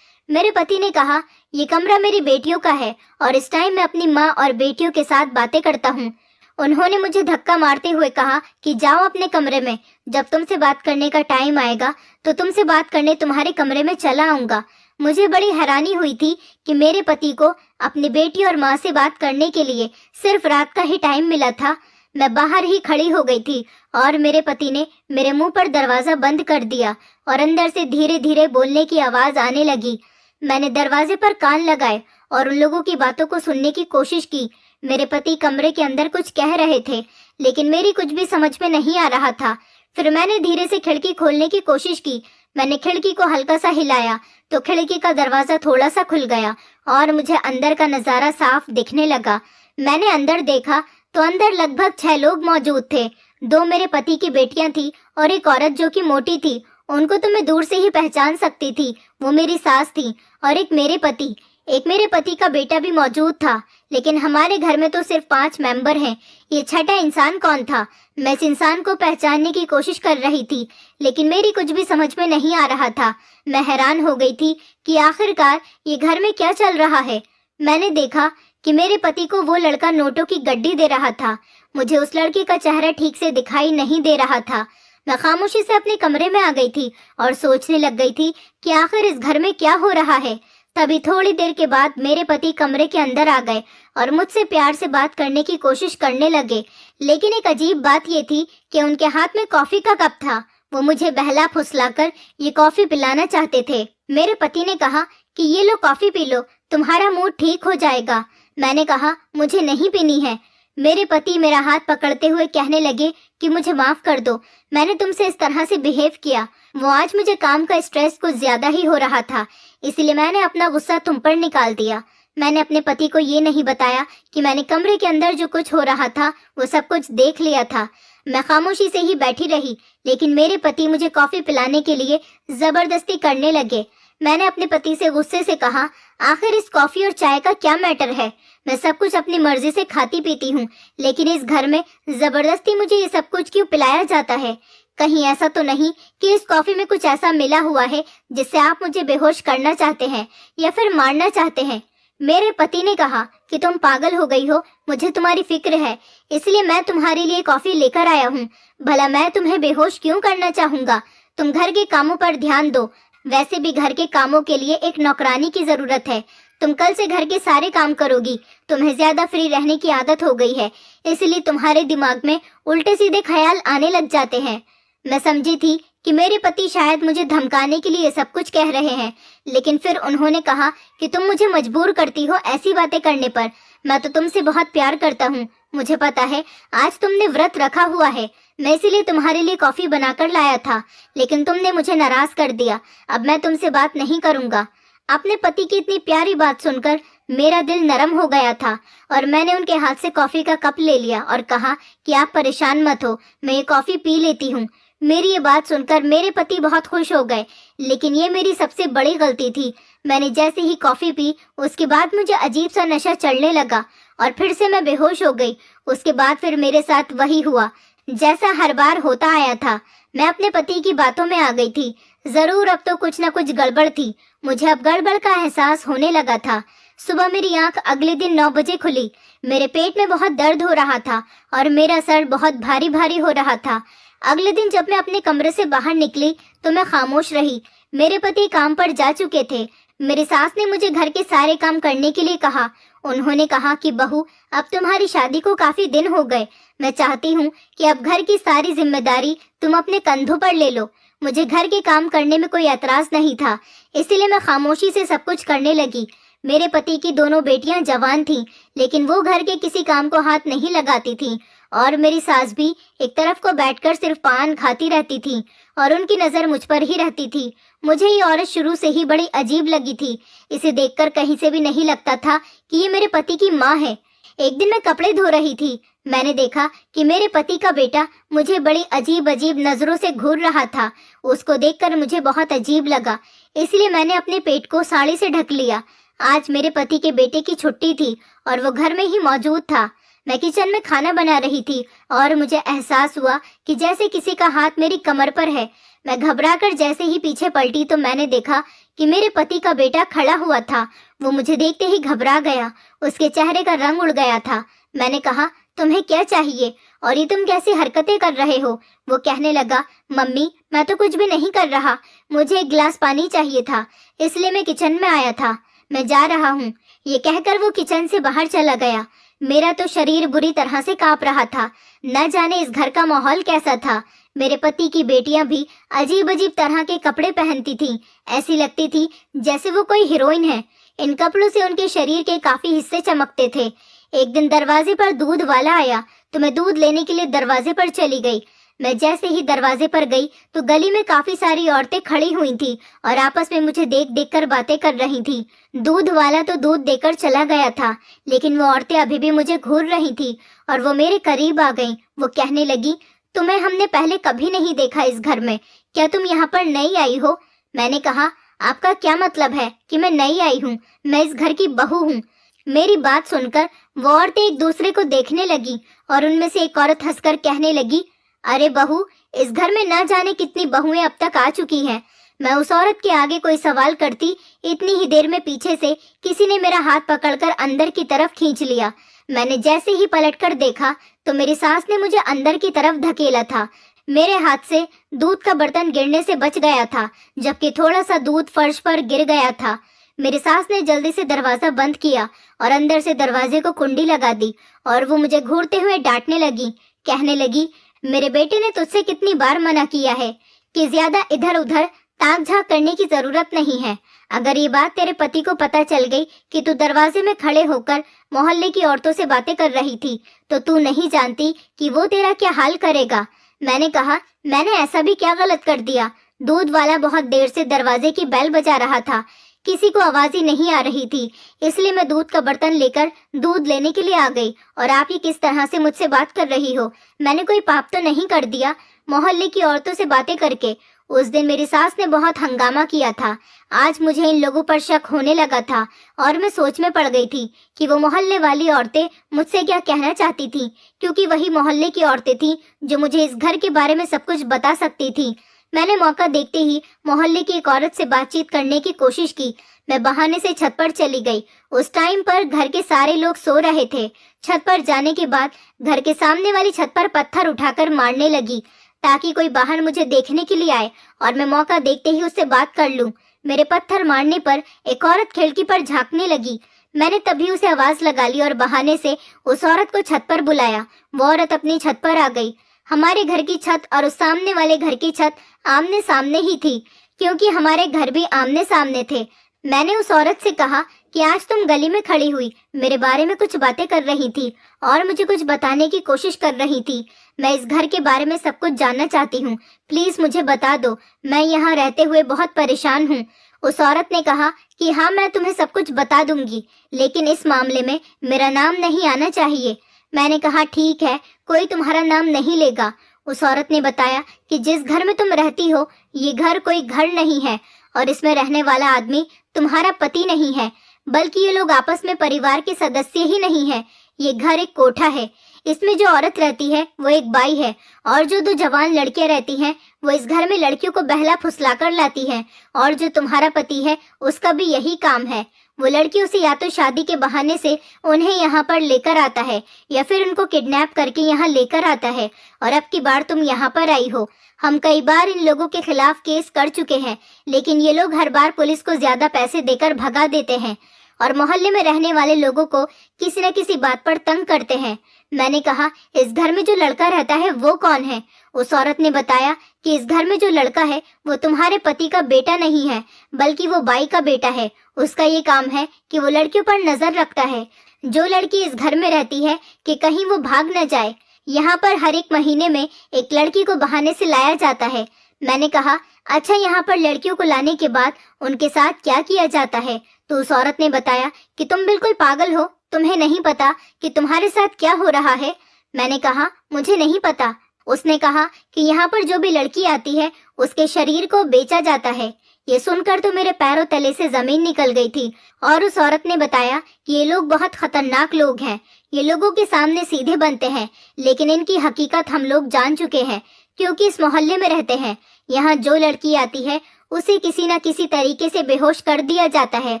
मेरे पति ने कहा, ये कमरा मेरी बेटियों का है और इस टाइम मैं अपनी माँ और बेटियों के साथ बातें करता हूँ। उन्होंने मुझे धक्का मारते हुए कहा कि जाओ अपने कमरे में, जब तुमसे बात करने का टाइम आएगा तो तुमसे बात करने तुम्हारे कमरे में चला आऊंगा। मुझे बड़ी हैरानी हुई थी कि मेरे पति को अपनी बेटी और माँ से बात करने के लिए सिर्फ रात का ही टाइम मिला था। मैं बाहर ही खड़ी हो गई थी और मेरे पति ने मेरे मुंह पर दरवाजा बंद कर दिया और अंदर से धीरे धीरे बोलने की आवाज आने लगी। मैंने दरवाजे पर कान लगाए और उन लोगों की बातों को सुनने की कोशिश की। मेरे पति कमरे के अंदर कुछ कह रहे थे, लेकिन मेरी कुछ भी समझ में नहीं आ रहा था। फिर मैंने धीरे से खिड़की खोलने की कोशिश की। मैंने खिड़की को हल्का सा हिलाया तो खिड़की का दरवाजा थोड़ा सा खुल गया और मुझे अंदर का नजारा साफ दिखने लगा। मैंने अंदर देखा तो अंदर लगभग 6 लोग मौजूद थे। 2 मेरे पति की बेटियां थी और एक औरत जो कि मोटी थी। उनको तो मैं दूर से ही पहचान सकती थी, वो मेरी सास थी। और एक मेरे पति का बेटा भी मौजूद था। लेकिन हमारे घर में तो सिर्फ 5 मेंबर हैं। ये छठा इंसान कौन था? मैं इस इंसान को पहचानने की कोशिश कर रही थी, लेकिन मेरी कुछ भी समझ में नहीं आ रहा था। मैं हैरान हो गई थी कि आखिरकार ये घर में क्या चल रहा है। मैंने देखा कि मेरे पति को वो लड़का नोटों की गड्डी दे रहा था। मुझे उस लड़के का चेहरा ठीक से दिखाई नहीं दे रहा था। मैं खामोशी से अपने कमरे में आ गई थी और सोचने लग गई थी कि आखिर इस घर में क्या हो रहा है। तभी थोड़ी देर के बाद मेरे पति कमरे के अंदर आ गए और मुझसे प्यार से बात करने की कोशिश करने लगे। लेकिन एक अजीब बात ये थी कि उनके हाथ में कॉफी का कप था। वो मुझे बहला फुसलाकर ये कॉफी पिलाना चाहते थे। मेरे पति ने कहा कि ये लो कॉफी पी लो, तुम्हारा मूड ठीक हो जाएगा। मैंने कहा, मुझे नहीं पीनी है। मेरे पति मेरा हाथ पकड़ते हुए कहने लगे कि मुझे माफ कर दो, मैंने तुमसे इस तरह से बिहेव किया। वो आज मुझे काम का स्ट्रेस कुछ ज्यादा ही हो रहा था, इसलिए मैंने अपना गुस्सा तुम पर निकाल दिया। मैंने अपने पति को ये नहीं बताया कि मैंने कमरे के अंदर जो कुछ हो रहा था वो सब कुछ देख लिया था। मैं खामोशी से ही बैठी रही, लेकिन मेरे पति मुझे कॉफी पिलाने के लिए जबरदस्ती करने लगे। मैंने अपने पति से गुस्से से कहा, आखिर इस कॉफी और चाय का क्या मैटर है? मैं सब कुछ अपनी मर्जी से खाती पीती हूँ, लेकिन इस घर में जबरदस्ती मुझे ये सब कुछ क्यों पिलाया जाता है? कहीं ऐसा तो नहीं कि इस कॉफी में कुछ ऐसा मिला हुआ है जिससे आप मुझे बेहोश करना चाहते हैं या फिर मारना चाहते हैं? मेरे पति ने कहा कि तुम पागल हो गई हो, मुझे तुम्हारी फिक्र है, इसलिए मैं तुम्हारे लिए कॉफी लेकर आया हूँ। भला मैं तुम्हें बेहोश क्यों करना चाहूंगा? तुम घर के कामों पर ध्यान दो। वैसे भी घर के कामों के लिए एक नौकरानी की जरूरत है। तुम कल से घर के सारे काम करोगी। तुम्हें ज्यादा फ्री रहने की आदत हो गई है, इसलिए तुम्हारे दिमाग में उल्टे सीधे ख्याल आने लग जाते हैं। मैं समझी थी कि मेरे पति शायद मुझे धमकाने के लिए सब कुछ कह रहे हैं, लेकिन फिर उन्होंने कहा कि तुम मुझे मजबूर करती हो ऐसी बातें करने पर। मैं तो तुमसे बहुत प्यार करता हूँ। मुझे पता है आज तुमने व्रत रखा हुआ है, मैं इसीलिए तुम्हारे लिए कॉफी बनाकर लाया था, लेकिन तुमने मुझे नाराज कर दिया। अब मैं तुमसे बात नहीं करूँगा। अपने पति की इतनी प्यारी बात सुनकर मेरा दिल नरम हो गया था और मैंने उनके हाथ से कॉफी का कप ले लिया और कहा कि आप परेशान मत हो, मैं ये कॉफी पी लेती हूँ। मेरी ये बात सुनकर मेरे पति बहुत खुश हो गए, लेकिन ये मेरी सबसे बड़ी गलती थी। मैंने जैसे ही कॉफी पी उसके बाद मुझे अजीब सा नशा चढ़ने लगा और फिर से मैं बेहोश हो गई। उसके बाद फिर मेरे साथ वही हुआ जैसा हर बार होता आया था। मैं अपने पति की बातों में आ गई थी। जरूर अब तो कुछ न कुछ गड़बड़ थी। मुझे अब गड़बड़ का एहसास होने लगा था। सुबह मेरी आंख अगले दिन 9 बजे खुली। मेरे पेट में बहुत दर्द हो रहा था और मेरा सर बहुत भारी भारी हो रहा था। अगले दिन जब मैं अपने कमरे से बाहर निकली तो मैं खामोश रही। मेरे पति काम पर जा चुके थे। मेरी सास ने मुझे घर के सारे काम करने के लिए कहा। उन्होंने कहा कि बहू, अब तुम्हारी शादी को काफी दिन हो गए। मैं चाहती हूँ कि अब घर की सारी जिम्मेदारी तुम अपने कंधों पर ले लो। मुझे घर के काम करने में कोई एतराज नहीं था, इसीलिए मैं खामोशी से सब कुछ करने लगी। मेरे पति की दोनों बेटियां जवान थीं, लेकिन वो घर के किसी काम को हाथ नहीं लगाती थीं और मेरी सास भी एक तरफ को बैठकर सिर्फ पान खाती रहती थी और उनकी नजर मुझ पर ही रहती थी। मुझे ये औरत शुरू से ही बड़ी अजीब लगी थी। इसे देखकर कहीं से भी नहीं लगता था कि ये मेरे पति की माँ है। एक दिन मैं कपड़े धो रही थी। मैंने देखा कि मेरे पति का बेटा मुझे बड़ी अजीब अजीब नजरों से घूर रहा था। उसको देखकर मुझे बहुत अजीब लगा, इसलिए मैंने अपने पेट को साड़ी से ढक लिया। आज मेरे पति के बेटे की छुट्टी थी और वो घर में ही मौजूद था। मैं किचन में खाना बना रही थी और मुझे एहसास हुआ कि जैसे किसी का हाथ मेरी कमर पर है। मैं घबराकर जैसे ही पीछे पलटी तो मैंने देखा कि मेरे पति का बेटा खड़ा हुआ था। वो मुझे देखते ही घबरा गया। उसके चेहरे का रंग उड़ गया था। मैंने कहा, तुम्हें क्या चाहिए और ये तुम कैसी हरकतें कर रहे हो? वो कहने लगा, मम्मी, मैं तो कुछ भी नहीं कर रहा, मुझे एक गिलास पानी चाहिए था, इसलिए मैं किचन में आया था। मैं जा रहा हूँ। ये कहकर वो किचन से बाहर चला गया। मेरा तो शरीर बुरी तरह से कांप रहा था। न जाने इस घर का माहौल कैसा था। मेरे पति की बेटियां भी अजीब अजीब तरह के कपड़े पहनती थीं। ऐसी लगती थी जैसे वो कोई हीरोइन है। इन कपड़ों से उनके शरीर के काफी हिस्से चमकते थे। एक दिन दरवाजे पर दूध वाला आया तो मैं दूध लेने के लिए दरवाजे पर चली गई। मैं जैसे ही दरवाजे पर गई तो गली में काफी सारी औरतें खड़ी हुई थी और आपस में मुझे देख देख कर बातें कर रही थी। दूध वाला तो दूध देकर चला गया था, लेकिन वो औरतें अभी भी मुझे घूर रही थी और वो मेरे करीब आ गईं। वो कहने लगी, तुम्हें हमने पहले कभी नहीं देखा इस घर में, क्या तुम यहाँ पर नई आई हो? मैंने कहा, आपका क्या मतलब है कि मैं नई आई हूँ? मैं इस घर की बहू हूँ। मेरी बात सुनकर वो औरतें एक दूसरे को देखने लगी और उनमें से एक औरत हंसकर कहने लगी, अरे बहू, इस घर में न जाने कितनी बहुएं अब तक आ चुकी हैं। मैं उस औरत के आगे कोई सवाल करती, इतनी ही देर में पीछे से किसी ने मेरा हाथ पकड़कर अंदर की तरफ खींच लिया। मैंने जैसे ही पलटकर देखा तो मेरी सास ने मुझे अंदर की तरफ धकेला था। मेरे हाथ से दूध का बर्तन गिरने से बच गया था, जबकि थोड़ा सा दूध फर्श पर गिर गया था। मेरी सास ने जल्दी से दरवाजा बंद किया और अंदर से दरवाजे को कुंडी लगा दी और वो मुझे घूरते हुए डांटने लगी। कहने लगी, मेरे बेटे ने तुझसे कितनी बार मना किया है कि ज्यादा इधर उधर ताक झाक करने की जरूरत नहीं है। अगर ये बात तेरे पति को पता चल गई कि तू दरवाजे में खड़े होकर मोहल्ले की औरतों से बातें कर रही थी तो तू नहीं जानती कि वो तेरा क्या हाल करेगा। मैंने कहा, मैंने ऐसा भी क्या गलत कर दिया? दूध वाला बहुत देर से दरवाजे की बेल बजा रहा था। किसी को आवाज ही नहीं आ रही थी, इसलिए मैं दूध का बर्तन लेकर दूध लेने के लिए आ गई। और आप ये किस तरह से मुझसे बात कर रही हो? मैंने कोई पाप तो नहीं कर दिया मोहल्ले की औरतों से बातें करके? उस दिन मेरी सास ने बहुत हंगामा किया था। आज मुझे इन लोगों पर शक होने लगा था और मैं सोच में पड़ गई थी कि वो मोहल्ले वाली औरतें मुझसे क्या कहना चाहती थी, क्योंकि वही मोहल्ले की औरतें थीं जो मुझे इस घर के बारे में सब कुछ बता सकती थी। मैंने मौका देखते ही मोहल्ले की एक औरत से बातचीत करने की कोशिश की। मैं बहाने से छत पर चली गई। उस टाइम पर घर के सारे लोग सो रहे थे। छत पर जाने के बाद घर के सामने वाली छत पर पत्थर उठाकर मारने लगी ताकि कोई बाहर मुझे देखने के लिए आए और मैं मौका देखते ही उससे बात कर लूं। मेरे पत्थर मारने पर एक औरत खिड़की पर झांकने लगी। मैंने तभी उसे आवाज लगा ली और बहाने से उस औरत को छत पर बुलाया। वो औरत अपनी छत पर आ गई। हमारे घर की छत और उस सामने वाले घर की छत आमने सामने ही थी, क्योंकि हमारे घर भी आमने सामने थे। मैंने उस औरत से कहा कि आज तुम गली में खड़ी हुई मेरे बारे में कुछ बातें कर रही थी और मुझे कुछ बताने की कोशिश कर रही थी। मैं इस घर के बारे में सब कुछ जानना चाहती हूँ, प्लीज मुझे बता दो, मैं यहाँ रहते हुए बहुत परेशान हूँ। उस औरत ने कहा कि हाँ, मैं तुम्हें सब कुछ बता दूंगी, लेकिन इस मामले में मेरा नाम नहीं आना चाहिए। मैंने कहा ठीक है, कोई तुम्हारा नाम नहीं लेगा। उस औरत ने बताया कि जिस घर में तुम रहती हो ये घर कोई घर नहीं है और इसमें रहने वाला आदमी तुम्हारा पति नहीं है, बल्कि ये लोग आपस में परिवार के सदस्य ही नहीं है। ये घर एक कोठा है। इसमें जो औरत रहती है वो एक बाई है और जो दो जवान लड़कियां रहती हैं वो इस घर में लड़कियों को बहला फुसला कर लाती हैं। और जो तुम्हारा पति है उसका भी यही काम है। वो लड़कियों से या तो शादी के बहाने से उन्हें यहाँ पर लेकर आता है या फिर उनको किडनैप करके यहाँ लेकर आता है। और अब की बार तुम यहाँ पर आई हो। हम कई बार इन लोगों के खिलाफ केस कर चुके हैं, लेकिन ये लोग हर बार पुलिस को ज्यादा पैसे देकर भगा देते हैं और मोहल्ले में रहने वाले लोगों को किसी न किसी बात पर तंग करते हैं। मैंने कहा इस घर में जो लड़का रहता है वो कौन है? उस औरत ने बताया कि इस घर में जो लड़का है वो तुम्हारे पति का बेटा नहीं है, बल्कि वो बाई का बेटा है। उसका ये काम है कि वो लड़कियों पर नजर रखता है। जो लड़की इस घर में रहती है कि कहीं वो भाग न जाए। यहाँ पर हर एक महीने में एक लड़की को बहाने से लाया जाता है। मैंने कहा अच्छा, यहाँ पर लड़कियों को लाने के बाद उनके साथ क्या किया जाता है? तो उस औरत ने बताया कि तुम बिल्कुल पागल हो, तुम्हें नहीं पता कि तुम्हारे साथ क्या हो रहा है? मैंने कहा मुझे नहीं पता। उसने कहा कि यहाँ पर जो भी लड़की आती है उसके शरीर को बेचा जाता है। ये सुनकर तो मेरे पैरों तले से जमीन निकल गई थी। और उस औरत ने बताया कि ये लोग बहुत खतरनाक लोग हैं। ये लोगों के सामने सीधे बनते हैं, लेकिन इनकी हकीकत हम लोग जान चुके हैं, क्योंकि इस मोहल्ले में रहते हैं। यहाँ जो लड़की आती है उसे किसी न किसी तरीके से बेहोश कर दिया जाता है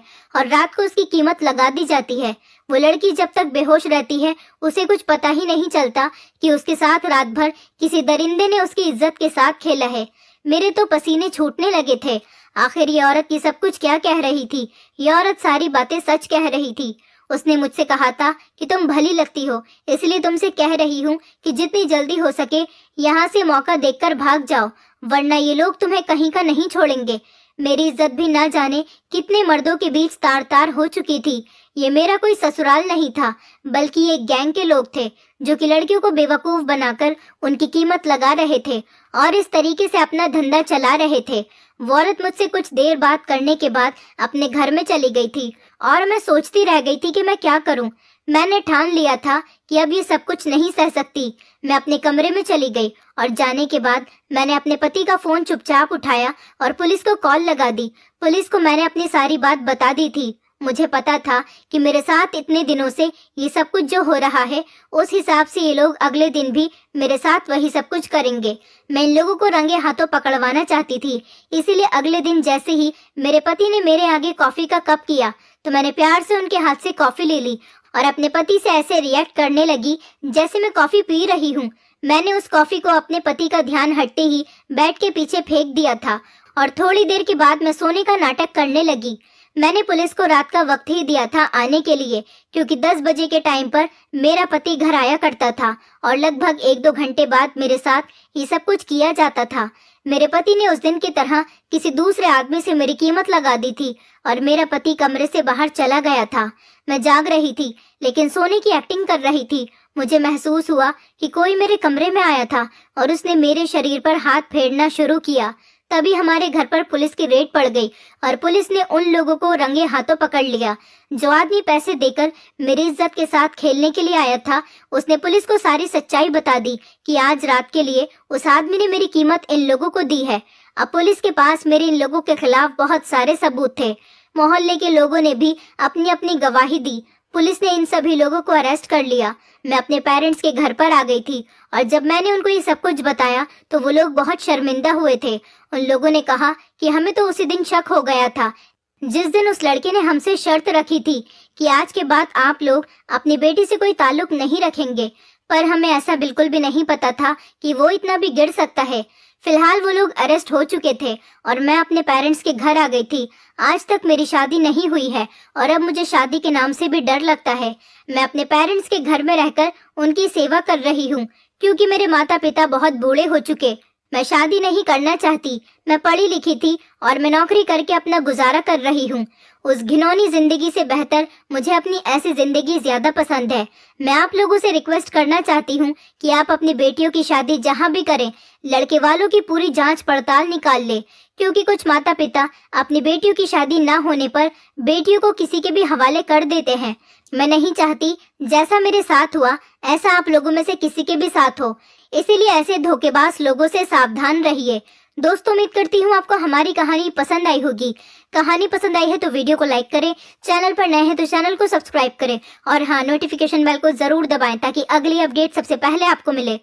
और रात को उसकी कीमत लगा दी जाती है। वो लड़की जब तक बेहोश रहती है उसे कुछ पता ही नहीं चलता कि उसके साथ रात भर किसी दरिंदे ने उसकी इज्जत के साथ खेला है। मेरे तो पसीने छूटने लगे थे। आखिर ये औरत ये सब कुछ क्या कह रही थी? ये औरत सारी बातें सच कह रही थी। उसने मुझसे कहा था कि तुम भली लगती हो, इसलिए तुमसे कह रही हूँ कि जितनी जल्दी हो सके यहाँ से मौका देखकर भाग जाओ, वरना ये लोग तुम्हें कहीं का नहीं छोड़ेंगे। मेरी इज्जत भी ना जाने कितने मर्दों के बीच तार तार हो चुकी थी। ये मेरा कोई ससुराल नहीं था, बल्कि ये गैंग के लोग थे जो कि लड़कियों को बेवकूफ बनाकर उनकी कीमत लगा रहे थे और इस तरीके से अपना धंधा चला रहे थे। वो औरत मुझसे कुछ देर बात करने के बाद अपने घर में चली गई थी और मैं सोचती रह गई थी कि मैं क्या करूं। मैंने ठान लिया था कि अब ये सब कुछ नहीं सह सकती। मैं अपने कमरे में चली गई और जाने के बाद मैंने अपने पति का फोन चुपचाप उठाया और पुलिस को कॉल लगा दी। पुलिस को मैंने अपनी सारी बात बता दी थी। मुझे पता था कि मेरे साथ इतने दिनों से ये सब कुछ जो हो रहा है, उस हिसाब से ये लोग अगले दिन भी मेरे साथ वही सब कुछ करेंगे। मैं इन लोगों को रंगे हाथों पकड़वाना चाहती थी, इसीलिए अगले दिन जैसे ही मेरे पति ने मेरे आगे कॉफी का कप किया तो मैंने प्यार से उनके हाथ से कॉफी ले ली और अपने पति से ऐसे रिएक्ट करने लगी जैसे मैं कॉफी पी रही हूँ। मैंने उस कॉफी को अपने पति का ध्यान हटते ही बेड के पीछे फेंक दिया था और थोड़ी देर के बाद मैं सोने का नाटक करने लगी। मैंने पुलिस को रात का वक्त ही दिया था आने के लिए, क्योंकि 10 बजे के टाइम पर मेरा पति घर आया करता था और लगभग 1-2 घंटे बाद मेरे साथ ये सब कुछ किया जाता था। मेरे पति ने उस दिन की तरह किसी दूसरे आदमी से मेरी कीमत लगा दी थी और मेरा पति कमरे से बाहर चला गया था। मैं जाग रही थी लेकिन सोने की एक्टिंग कर रही थी। मुझे महसूस हुआ कि कोई मेरे कमरे में आया था और उसने मेरे शरीर पर हाथ फेरना शुरू किया। तभी हमारे घर पर पुलिस की रेड पड़ गई और पुलिस ने उन लोगों को रंगे हाथों पकड़ लिया। जो आदमी पैसे देकर मेरी इज्जत के साथ खेलने के लिए आया था, उसने पुलिस को सारी सच्चाई बता दी कि आज रात के लिए उस आदमी ने मेरी कीमत इन लोगों को दी है। अब पुलिस के पास मेरे इन लोगों के खिलाफ बहुत सारे सबूत थे। मोहल्ले के लोगों ने भी अपनी अपनी गवाही दी। पुलिस ने इन सभी लोगों को अरेस्ट कर लिया। मैं अपने पेरेंट्स के घर पर आ गई थी और जब मैंने उनको ये सब कुछ बताया तो वो लोग बहुत शर्मिंदा हुए थे। उन लोगों ने कहा कि हमें तो उसी दिन शक हो गया था, जिस दिन उस लड़के ने हमसे शर्त रखी थी कि आज के बाद आप लोग अपनी बेटी से कोई ताल्लुक नहीं रखेंगे, पर हमें ऐसा बिल्कुल भी नहीं पता था कि वो इतना भी गिर सकता है। फिलहाल वो लोग अरेस्ट हो चुके थे और मैं अपने पेरेंट्स के घर आ गई थी। आज तक मेरी शादी नहीं हुई है और अब मुझे शादी के नाम से भी डर लगता है। मैं अपने पेरेंट्स के घर में रहकर उनकी सेवा कर रही हूँ क्योंकि मेरे माता पिता बहुत बूढ़े हो चुके। मैं शादी नहीं करना चाहती। मैं पढ़ी लिखी थी और मैं नौकरी करके अपना गुजारा कर रही हूँ। उस घिनौनी जिंदगी से बेहतर मुझे अपनी ऐसी जिंदगी ज्यादा पसंद है। मैं आप लोगों से रिक्वेस्ट करना चाहती हूँ कि आप अपनी बेटियों की शादी जहाँ भी करें, लड़के वालों की पूरी जांच पड़ताल निकाल ले, क्योंकि कुछ माता पिता अपनी बेटियों की शादी ना होने पर बेटियों को किसी के भी हवाले कर देते हैं। मैं नहीं चाहती जैसा मेरे साथ हुआ ऐसा आप लोगों में से किसी के भी साथ हो, इसीलिए ऐसे धोखेबाज लोगों से सावधान रहिए। दोस्तों, उम्मीद करती हूँ आपको हमारी कहानी पसंद आई होगी। कहानी पसंद आई है तो वीडियो को लाइक करें, चैनल पर नए हैं तो चैनल को सब्सक्राइब करें और हाँ, नोटिफिकेशन बेल को जरूर दबाएं ताकि अगली अपडेट सबसे पहले आपको मिले।